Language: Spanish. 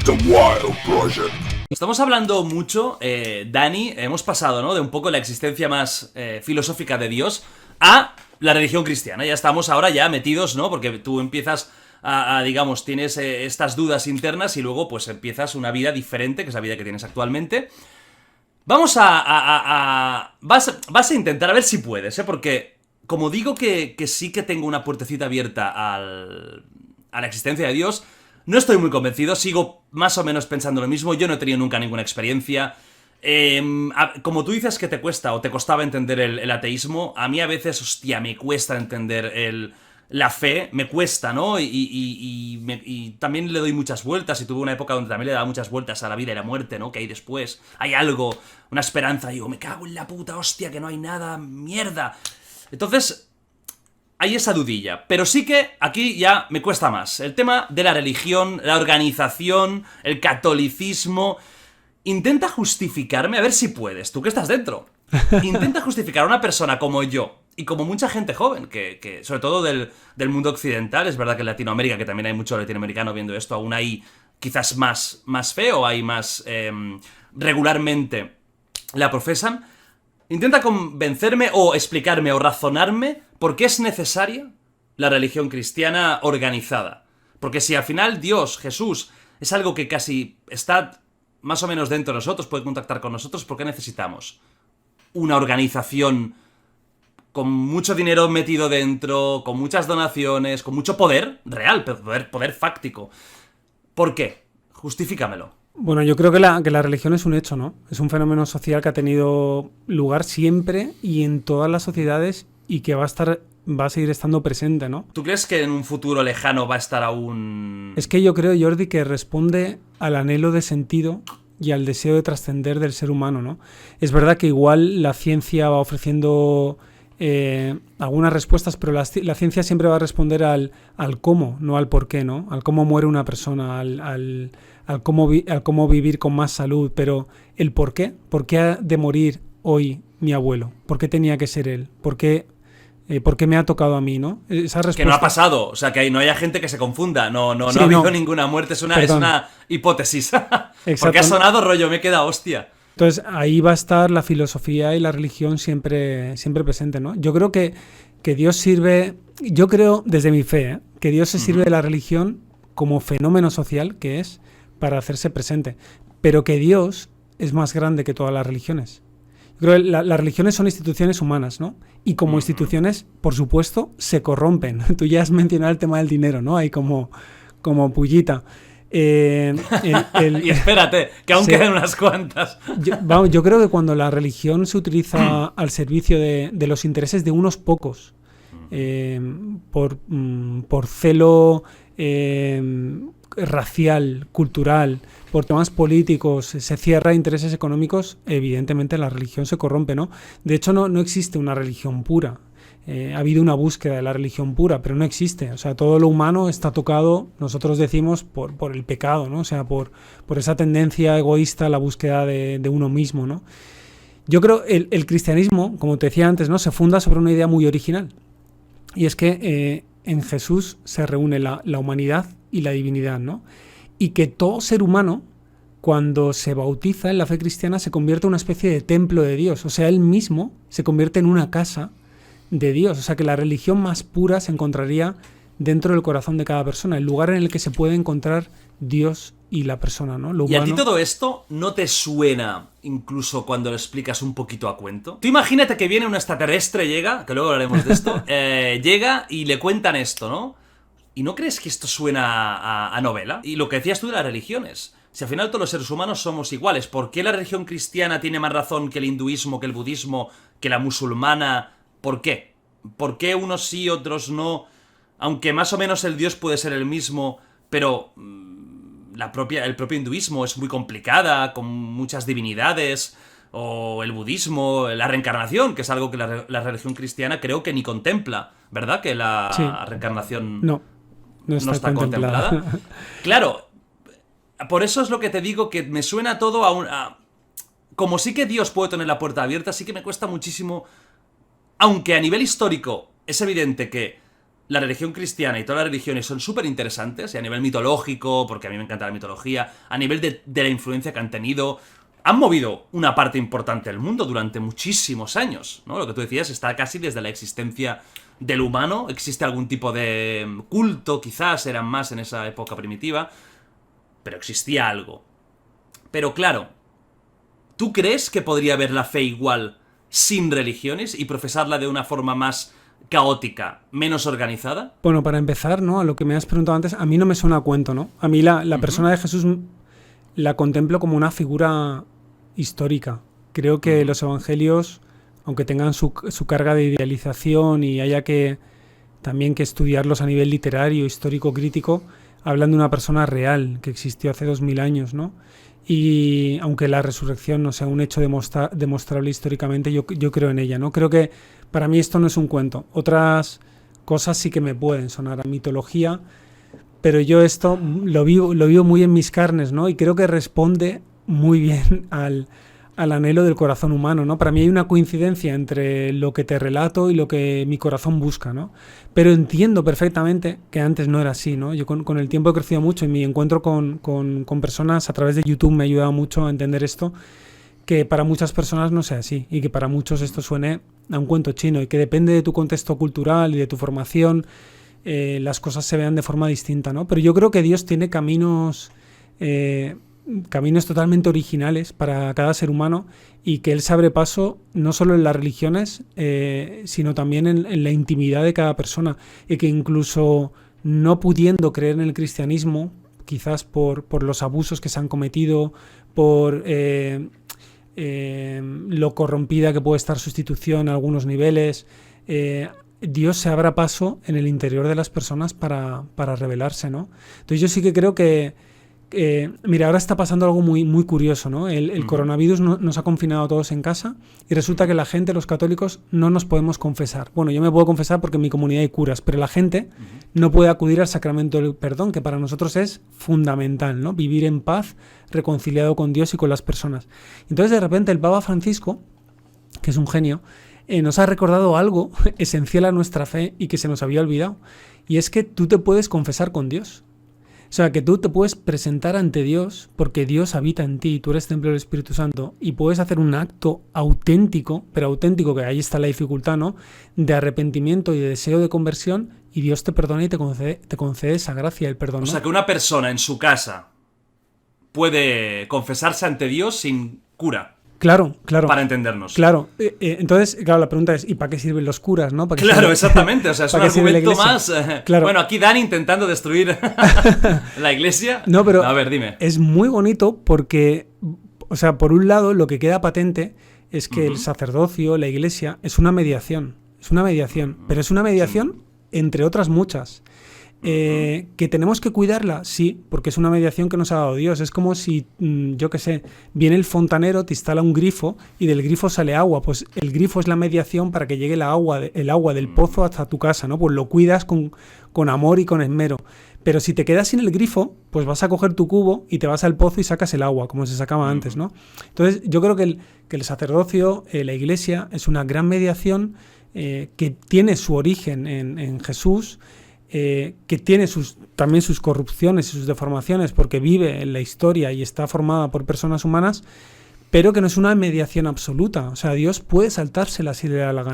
The Wild Project. Estamos hablando mucho, Dani, hemos pasado, ¿no?, de un poco la existencia más filosófica de Dios a la religión cristiana. Ya estamos ahora ya metidos, ¿no?, porque tú empiezas digamos, tienes estas dudas internas y luego pues empiezas una vida diferente, que es la vida que tienes actualmente. Vas a intentar, a ver si puedes, porque como digo que sí que tengo una puertecita abierta a la existencia de Dios, no estoy muy convencido, sigo más o menos pensando lo mismo, yo no he tenido nunca ninguna experiencia. Como tú dices que te cuesta o te costaba entender el ateísmo, a mí a veces, hostia, me cuesta entender la fe, me cuesta, ¿no? Y también le doy muchas vueltas, y tuve una época donde también le daba muchas vueltas a la vida y la muerte, ¿no? Que hay después, hay algo, una esperanza, y digo, me cago en la puta hostia, que no hay nada, mierda. Entonces, hay esa dudilla, pero sí que aquí ya me cuesta más. El tema de la religión, la organización, el catolicismo. Intenta justificarme, a ver si puedes, tú que estás dentro. Intenta justificar a una persona como yo, y como mucha gente joven, que sobre todo del mundo occidental, es verdad que en Latinoamérica, que también hay mucho latinoamericano viendo esto, aún hay quizás más feo, hay más regularmente la profesan. Intenta convencerme o explicarme o razonarme por qué es necesaria la religión cristiana organizada. Porque si al final Dios, Jesús, es algo que casi está más o menos dentro de nosotros, puede contactar con nosotros, ¿por qué necesitamos una organización con mucho dinero metido dentro, con muchas donaciones, con mucho poder real, poder fáctico? ¿Por qué? Justifícamelo. Bueno, yo creo que la religión es un hecho, ¿no? Es un fenómeno social que ha tenido lugar siempre y en todas las sociedades, y que va a seguir estando presente, ¿no? ¿Tú crees que en un futuro lejano va a estar aún...? Es que yo creo, Jordi, que responde al anhelo de sentido y al deseo de trascender del ser humano, ¿no? Es verdad que igual la ciencia va ofreciendo algunas respuestas, pero la ciencia siempre va a responder al cómo, no al por qué, ¿no? Al cómo muere una persona, al cómo vivir con más salud, pero el por qué ha de morir hoy mi abuelo, por qué tenía que ser él, por qué me ha tocado a mí, ¿no? Esa respuesta... Que no ha pasado, o sea, que no haya gente que se confunda, no Sí, ha habido ninguna muerte, es una hipótesis. Porque ha sonado rollo, me queda hostia. Entonces ahí va a estar la filosofía y la religión siempre presente, ¿no? Yo creo que Dios sirve, yo creo desde mi fe, que Dios se sirve de la religión como fenómeno social que es para hacerse presente, pero que Dios es más grande que todas las religiones. Yo creo que las religiones son instituciones humanas, ¿no? Y como instituciones, por supuesto, se corrompen. Tú ya has mencionado el tema del dinero, ¿no? Hay como pullita. Y espérate, que aún quedan unas cuantas. Yo creo que cuando la religión se utiliza al servicio de los intereses de unos pocos, por celo racial, cultural, por temas políticos, se cierra a intereses económicos, evidentemente la religión se corrompe, ¿no? De hecho, no existe una religión pura. Ha habido una búsqueda de la religión pura, pero no existe. O sea, todo lo humano está tocado, nosotros decimos, por el pecado, ¿no? O sea, por esa tendencia egoísta a la búsqueda de uno mismo, ¿no? Yo creo que el cristianismo, como te decía antes, ¿no?, se funda sobre una idea muy original. Y es que en Jesús se reúne la humanidad y la divinidad, ¿no? Y que todo ser humano, cuando se bautiza en la fe cristiana, se convierte en una especie de templo de Dios. O sea, él mismo se convierte en una casa de Dios. O sea, que la religión más pura se encontraría dentro del corazón de cada persona, el lugar en el que se puede encontrar Dios y la persona, ¿no? Lo humano. ¿Y a ti todo esto no te suena, incluso cuando lo explicas un poquito a cuento? Tú imagínate que viene un extraterrestre, llega, que luego hablaremos de esto, llega y le cuentan esto, ¿no? ¿Y no crees que esto suena a novela? Y lo que decías tú de las religiones. Si al final todos los seres humanos somos iguales, ¿por qué la religión cristiana tiene más razón que el hinduismo, que el budismo, que la musulmana? ¿Por qué? ¿Por qué unos sí, otros no? Aunque más o menos el Dios puede ser el mismo, pero el propio hinduismo es muy complicada, con muchas divinidades, o el budismo, la reencarnación, que es algo que la religión cristiana creo que ni contempla, ¿verdad? Que la reencarnación no está contemplada. Claro, por eso es lo que te digo, que me suena todo como sí que Dios puede tener la puerta abierta, sí que me cuesta muchísimo, aunque a nivel histórico es evidente que la religión cristiana y todas las religiones son súper interesantes, y a nivel mitológico, porque a mí me encanta la mitología, a nivel de la influencia que han tenido, han movido una parte importante del mundo durante muchísimos años, ¿no? Lo que tú decías está casi desde la existencia del humano, existe algún tipo de culto, quizás eran más en esa época primitiva, pero existía algo. Pero claro, ¿tú crees que podría haber la fe igual sin religiones y profesarla de una forma más caótica, menos organizada? Bueno, para empezar, ¿no? A lo que me has preguntado antes, a mí no me suena a cuento, ¿no? A mí la persona de Jesús la contemplo como una figura histórica. Creo que los evangelios, aunque tengan su carga de idealización y haya que también que estudiarlos a nivel literario, histórico, crítico, hablan de una persona real que existió hace 2000 años, ¿no? Y aunque la resurrección no sea un hecho demostrable históricamente, yo creo en ella, ¿no? Creo que para mí esto no es un cuento. Otras cosas sí que me pueden sonar a mitología, pero yo esto lo vivo muy en mis carnes, ¿no? Y creo que responde muy bien al anhelo del corazón humano, ¿no? Para mí hay una coincidencia entre lo que te relato y lo que mi corazón busca, ¿no? Pero entiendo perfectamente que antes no era así, ¿no? Yo con el tiempo he crecido mucho y mi encuentro con personas a través de YouTube me ha ayudado mucho a entender esto, que para muchas personas no sea así y que para muchos esto suene a un cuento chino y que depende de tu contexto cultural y de tu formación, las cosas se vean de forma distinta, ¿no? Pero yo creo que Dios tiene caminos totalmente originales para cada ser humano y que Él se abre paso no solo en las religiones, sino también en la intimidad de cada persona, y que incluso no pudiendo creer en el cristianismo, quizás por los abusos que se han cometido, por lo corrompida que puede estar su institución a algunos niveles, Dios se abra paso en el interior de las personas para revelarse, ¿no? Entonces yo sí que creo que mira, ahora está pasando algo muy, muy curioso, ¿no? El coronavirus nos ha confinado a todos en casa y resulta que la gente, los católicos, no nos podemos confesar. Bueno, yo me puedo confesar porque en mi comunidad hay curas, pero la gente no puede acudir al sacramento del perdón, que para nosotros es fundamental, ¿no? Vivir en paz, reconciliado con Dios y con las personas. Entonces, de repente, el Papa Francisco, que es un genio, nos ha recordado algo esencial a nuestra fe y que se nos había olvidado, y es que tú te puedes confesar con Dios. O sea, que tú te puedes presentar ante Dios porque Dios habita en ti, tú eres templo del Espíritu Santo, y puedes hacer un acto auténtico, pero auténtico, que ahí está la dificultad, ¿no? De arrepentimiento y de deseo de conversión, y Dios te perdona y te concede esa gracia, el perdón, ¿no? O sea, que una persona en su casa puede confesarse ante Dios sin cura. Claro. Para entendernos. Claro. Entonces, claro, la pregunta es, ¿y para qué sirven los curas, no? Claro, exactamente. O sea, es un argumento más. Claro. Bueno, aquí Dan intentando destruir la iglesia. No, pero a ver, dime. Es muy bonito porque, o sea, por un lado, lo que queda patente es que el sacerdocio, la iglesia, es una mediación. Es una mediación. Pero es una mediación entre otras muchas. ¿Que tenemos que cuidarla? Sí, porque es una mediación que nos ha dado Dios. Es como si, yo qué sé, viene el fontanero, te instala un grifo y del grifo sale agua. Pues el grifo es la mediación para que llegue el agua del pozo hasta tu casa, ¿no? Pues lo cuidas con amor y con esmero. Pero si te quedas sin el grifo, pues vas a coger tu cubo y te vas al pozo y sacas el agua, como se sacaba antes, ¿no? Entonces, yo creo que el sacerdocio, la iglesia, es una gran mediación que tiene su origen en Jesús, que tiene también sus corrupciones y sus deformaciones porque vive en la historia y está formada por personas humanas, pero que no es una mediación absoluta. O sea, Dios puede saltársela si le da la gana.